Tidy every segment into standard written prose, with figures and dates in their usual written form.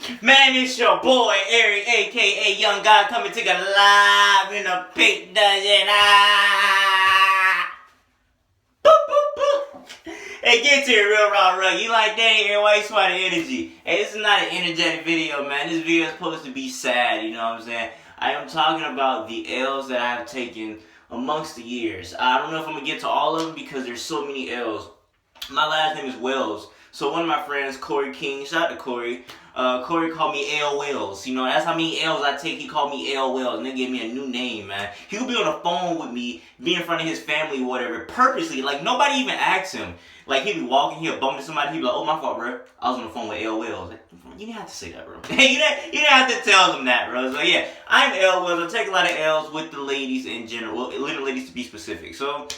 Man, it's your boy Eric, aka Young God, coming to you live in a pink dungeon. Boop, boop, boop. Hey, get to it, real raw rug. You like dang, everybody swat the energy. Hey, this is not an energetic video, man. This video is supposed to be sad, you know what I'm saying? I am talking about the L's that I have taken amongst the years. I don't know if I'm gonna get to all of them because there's so many L's. My last name is Wells. So one of my friends, Corey King, shout out to Corey. Corey called me L Wells. You know, that's how many L's I take. He called me L Wells, and they gave me a new name, man. He'll be on the phone with me, be in front of his family or whatever, purposely. Like, nobody even asked him. Like, he'd be walking, he'll bump into somebody, he'd be like, oh, my fault, bro. I was on the phone with L Wells. Like, you didn't have to say that, bro. you didn't have to tell them that, bro. So, yeah, I'm L Wells. I take a lot of L's with the ladies in general. Little ladies to be specific. So,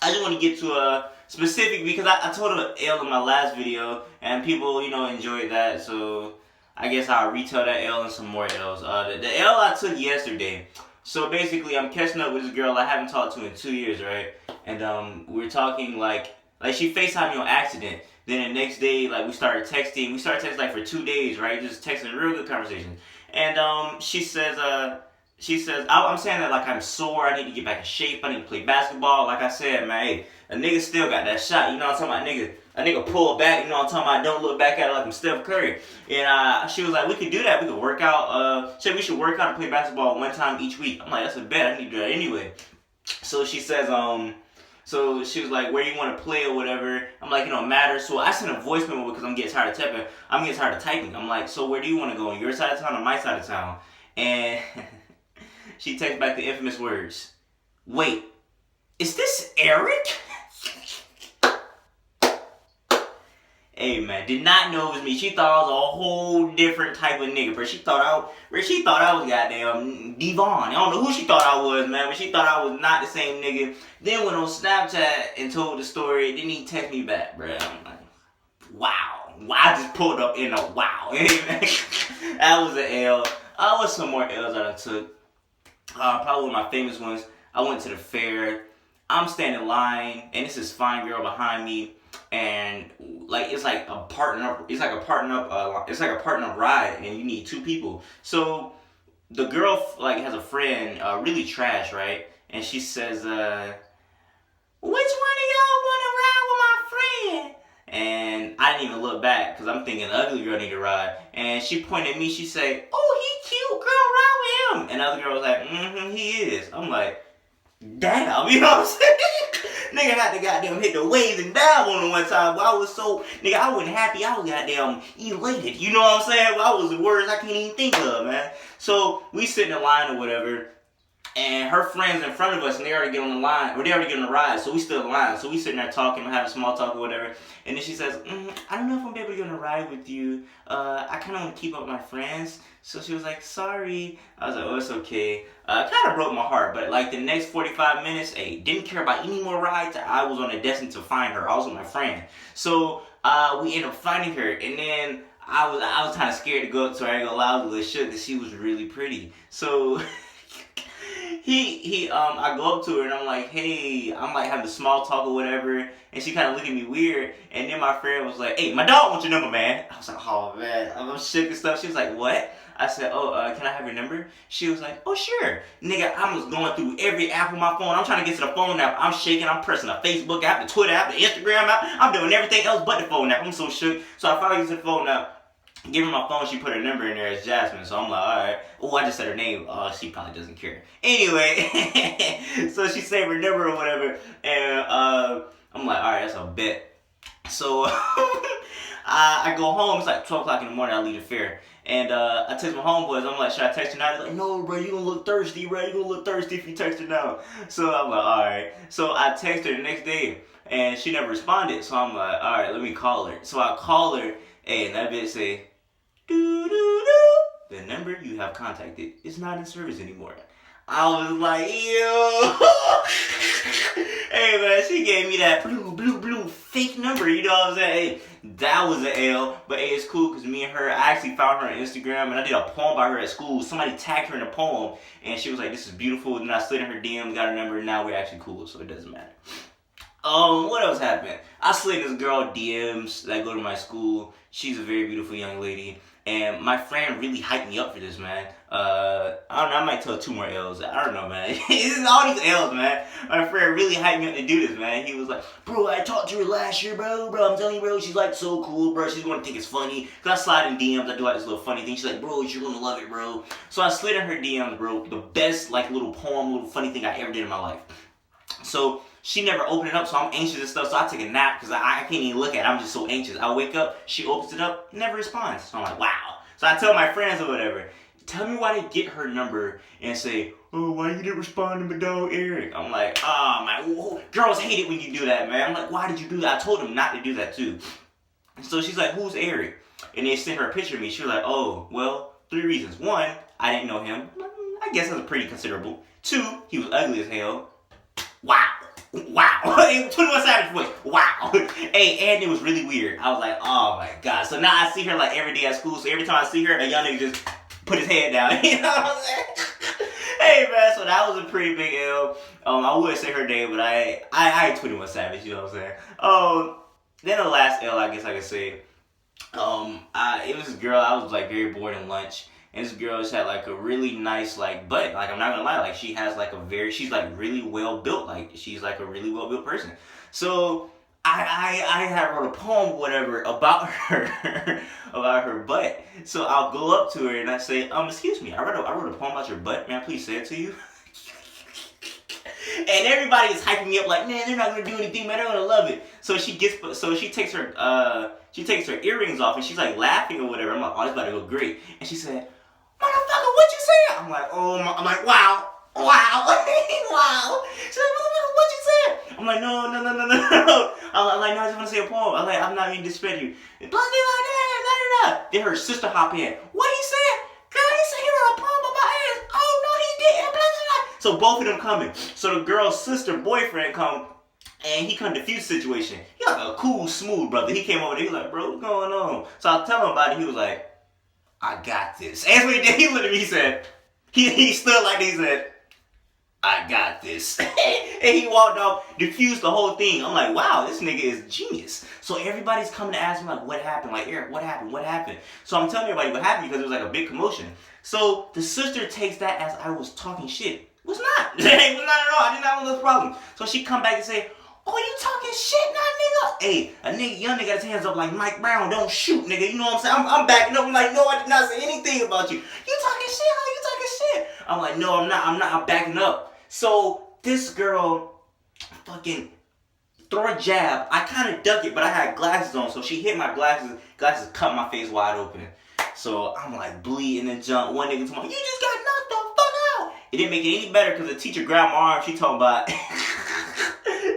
I just want to get to a specific because I told an L in my last video and people, you know, enjoyed that. So I guess I'll retell that L and some more L's. The L I took yesterday. So basically, I'm catching up with this girl I haven't talked to in 2 years, right? And we're talking like she FaceTimed me on accident. Then the next day, like we started texting. We started texting like for 2 days, right? Just texting real good conversations. And she says, I'm saying that like I'm sore, I need to get back in shape, I need to play basketball. Like I said, man, hey, a nigga still got that shot, you know what I'm talking about? A nigga pull back, you know what I'm talking about? Don't look back at it like I'm Steph Curry. And she was like, we could do that, we could work out, we should work out and play basketball one time each week. I'm like, that's a bet, I need to do that anyway. So she says, so she was like, where you want to play or whatever. I'm like, it don't matter. So I sent a voice memo because I'm getting tired of typing. I'm like, so where do you want to go? On your side of town or my side of town? And she texts back the infamous words, wait, is this Eric? Hey man, did not know it was me. She thought I was a whole different type of nigga, bro. She thought I was goddamn Devon. I don't know who she thought I was, man, but she thought I was not the same nigga. Then went on Snapchat and told the story. Didn't even text me back, bro. I'm like, wow. I just pulled up in a wow. That was an L. What's some more L's that I took? Probably one of my famous ones. I went to the fair. I'm standing in line, and this is fine girl behind me, and like it's like a partner up ride, and you need two people. So the girl like has a friend, really trash, right? And she says, which one of y'all want to ride with my friend? And I didn't even look back because I'm thinking the ugly girl need to ride. And she pointed at me. She said, "Oh, he cute, girl, ride with him." And the other girl was like, he is. I'm like, damn, you know what I'm saying? Nigga had to goddamn hit the waves and down on him one time. But I was so, nigga, I wasn't happy. I was goddamn elated. You know what I'm saying? Well, I was the words I can't even think of, man. So we sit in the line or whatever. And her friends in front of us, and they already get on the line, or they already get on the ride, so we still in line. So we sitting there talking, having small talk or whatever. And then she says, I don't know if I'm able to get on a ride with you. I kind of want to keep up with my friends. So she was like, sorry. I was like, oh, it's okay. Kind of broke my heart, but like the next 45 minutes, didn't care about any more rides. I was on a destined to find her. I was with my friend. So we ended up finding her, and then I was kind of scared to go up to her. I ain't gonna lie, I was a little shook because she was really pretty. So I go up to her and I'm like, hey, I'm like having a small talk or whatever, and she kind of looked at me weird, and then my friend was like, hey, my dog wants your number, man. I was like, oh man, I'm shook and stuff. She was like, what? I said, oh, can I have your number? She was like, oh sure. Nigga, I was going through every app on my phone. I'm trying to get to the phone app. I'm shaking, I'm pressing the Facebook app, the Twitter app, the Instagram app. I'm doing everything else but the phone app. I'm so shook. So I finally get to the phone app. Give her my phone, she put her number in there as Jasmine, so I'm like, alright. Oh, I just said her name. She probably doesn't care. Anyway, so she saved her number or whatever, and I'm like, alright, that's a bet. So I go home, it's like 12 o'clock in the morning, I leave the fair. And I text my homeboys, I'm like, should I text her now? They're like, no, bro, you gonna look thirsty, bro. You gonna look thirsty if you text her now. So I'm like, alright. So I text her the next day, and she never responded. So I'm like, alright, let me call her. So I call her, and that bitch say, the number you have contacted is not in service anymore. I was like, yo. Hey man, she gave me that blue fake number, you know what I'm saying? Hey, that was an L, but hey, it's cool because me and her, I actually found her on Instagram, and I did a poem by her at school. Somebody tagged her in a poem, and she was like, this is beautiful. And I slid in her DM, got her number, and now we're actually cool, so it doesn't matter. What else happened? I slid this girl DMs that go to my school. She's a very beautiful young lady. And my friend really hyped me up for this, man. I don't know, I might tell 2 more L's. I don't know, man. This is all these L's, man. My friend really hyped me up to do this, man. He was like, bro, I talked to her last year, bro. I'm telling you, bro, she's like so cool, bro. She's gonna think it's funny. Cause I slide in DMs, I do like this little funny thing. She's like, bro, you're gonna love it, bro. So I slid in her DMs, bro. The best, like, little poem, little funny thing I ever did in my life. So she never opened it up, so I'm anxious and stuff. So I take a nap because I can't even look at it. I'm just so anxious. I wake up, she opens it up, never responds. So I'm like, wow. So I tell my friends or whatever, tell me why they get her number and say, oh, why you didn't respond to my dog Eric? I'm like, oh my, girls hate it when you do that, man. I'm like, why did you do that? I told them not to do that too. So she's like, who's Eric? And they sent her a picture of me. She was like, oh, well, 3 reasons. 1, I didn't know him. I guess that's pretty considerable. 2, he was ugly as hell. Wow. 21 Savage voice. Wow. Hey, and it was really weird. I was like, oh my god. So now I see her like every day at school. So every time I see her, a young nigga just put his head down. You know what I'm saying? Hey man, so that was a pretty big L. I would say her name, but I 21 Savage. You know what I'm saying? Then the last L, I guess I could say. It was this girl. I was like very bored in lunch. And this girl just had like a really nice like butt. Like I'm not gonna lie, like she has like she's like really well built. Like she's like a really well built person. So I had wrote a poem, whatever, about her, about her butt. So I'll go up to her and I say, excuse me, I wrote a poem about your butt. May I please say it to you? And everybody is hyping me up like, man, they're not gonna do anything, man. They're gonna love it. So she takes her earrings off and she's like laughing or whatever. I'm like, oh, this about to go great. And she said, motherfucker, what you say? I'm like, I'm like, wow. Wow. She's like, motherfucker, what you say? I'm like, no. I'm like, no, I just want to say a poem. I'm like, I'm not even disrespecting you. Blah, blah, blah. Then her sister hop in. What he said? Girl, he said he wrote a poem about my ass. Oh, no, he didn't. Blah, blah, blah. So both of them coming. So the girl's sister boyfriend come. And he come defuse the situation. He like a cool, smooth brother. He came over there. He like, bro, what's going on? So I tell him about it. He was like, I got this. As what he did, he looked at me, he said, he stood like this, he said, I got this. And he walked off, diffused the whole thing. I'm like, wow, this nigga is genius. So everybody's coming to ask me, like, what happened? Like, Eric, what happened? So I'm telling everybody what happened because it was like a big commotion. So the sister takes that as I was talking shit. It was not. It was not at all. I did not want those problems. So she come back and say, oh, you talking shit now, nigga? Hey, young nigga got his hands up like Mike Brown, don't shoot, nigga. You know what I'm saying? I'm backing up. I'm like, no, I did not say anything about you. You talking shit? How you talking shit? I'm like, no, I'm not. I'm backing up. So this girl fucking throw a jab. I kind of duck it, but I had glasses on, so she hit my glasses. Glasses cut my face wide open. So I'm like bleeding and jump. One nigga told me, you just got knocked the fuck out. It didn't make it any better because the teacher grabbed my arm. She talking about...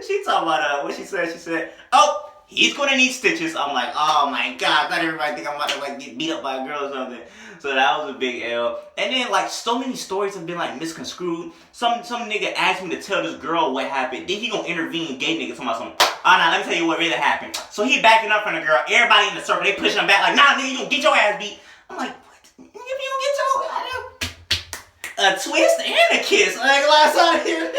She talking about what she said. She said, oh, he's gonna need stitches. I'm like, oh my god, not everybody think I'm about to like get beat up by a girl or something. So that was a big L. And then like so many stories have been like misconstrued. Some nigga asked me to tell this girl what happened. Then he gonna intervene, gay nigga talking about something. Oh nah, let me tell you what really happened. So he backing up from the girl. Everybody in the circle, they pushing him back like, nah, nigga, you gonna get your ass beat. I'm like, what? If you don't get your a twist and a kiss. Like last time here.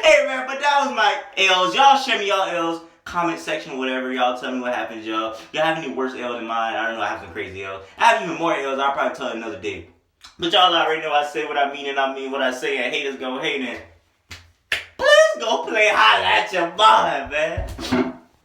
Hey man, but that was my L's. Y'all share me y'all L's. Comment section, whatever. Y'all tell me what happened, y'all. Y'all have any worse L's than mine? I don't know. I have some crazy L's. I have even more L's. I'll probably tell it another day. But y'all already know I say what I mean and I mean what I say. And haters go hating. Please go play Holla at Your Boy, man.